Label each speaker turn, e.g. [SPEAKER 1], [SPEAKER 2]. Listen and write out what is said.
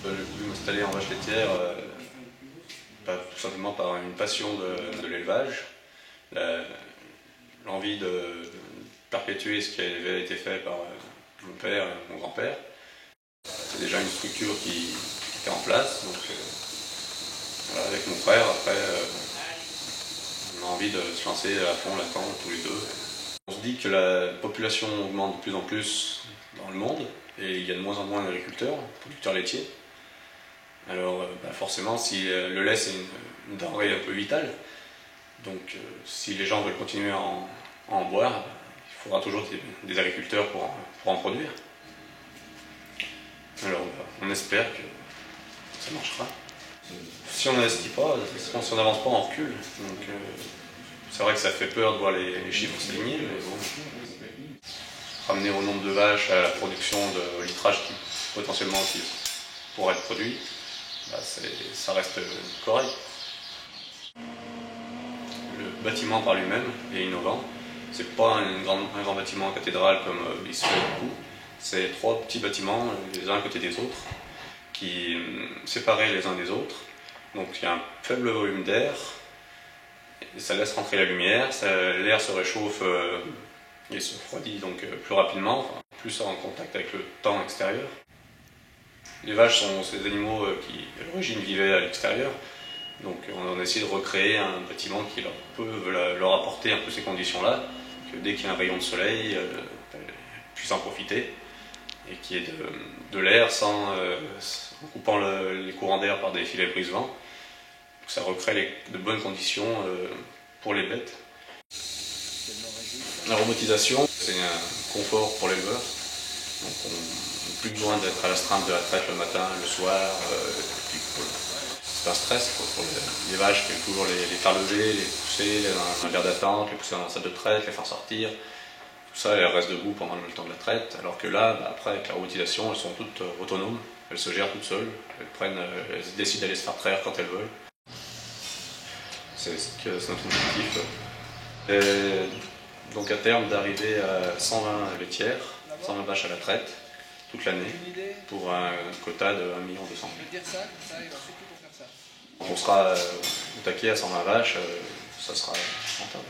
[SPEAKER 1] J'ai voulu m'installer en vache laitière tout simplement par une passion de l'élevage, l'envie de perpétuer ce qui avait été fait par mon père et mon grand-père. C'est déjà une structure qui était en place, donc voilà, avec mon frère, après, on a envie de se lancer à fond là-dedans tous les deux. On se dit que la population augmente de plus en plus dans le monde et il y a de moins en moins d'agriculteurs, producteurs laitiers. Alors forcément, si le lait c'est une denrée un peu vitale, donc si les gens veulent continuer à en boire, il faudra toujours des agriculteurs pour en produire. Alors on espère que ça marchera. Si on n'investit pas, si on n'avance pas, on recule. Donc c'est vrai que ça fait peur de voir les chiffres s'aligner, mais bon, ramener au nombre de vaches à la production de litrage qui potentiellement qui pourrait être produit, ça reste correct. Le bâtiment par lui-même est innovant. C'est pas un grand bâtiment cathédrale comme il se fait beaucoup. C'est 3 petits bâtiments, les uns à côté des autres, qui séparés les uns des autres. Donc il y a un faible volume d'air, ça laisse rentrer la lumière, l'air se réchauffe et se refroidit donc plus rapidement, plus en contact avec le temps extérieur. Les vaches sont ces animaux qui à l'origine vivaient à l'extérieur, donc on a essayé de recréer un bâtiment qui peut leur apporter un peu ces conditions-là, que dès qu'il y a un rayon de soleil, puissent en profiter, et qu'il y ait de l'air en coupant les courants d'air par des filets brise-vent. Ça recrée de bonnes conditions pour les bêtes. La robotisation, c'est un confort pour l'éleveur. Donc on n'a plus besoin d'être à l'astreinte de la traite le matin, le soir. C'est un stress pour les vaches, il faut toujours les faire lever, les pousser dans un verre d'attente, les pousser dans la salle de traite, les faire sortir. Tout ça, elles restent debout pendant le temps de la traite. Alors que là, après, avec la robotisation, elles sont toutes autonomes. Elles se gèrent toutes seules. Elles décident d'aller se faire traire quand elles veulent. C'est notre objectif. Et donc à terme d'arriver à 120 laitières, 120 vaches à la traite, toute l'année, pour un quota de 1 200 000. On sera au taquet à 120 vaches, ça sera rentable.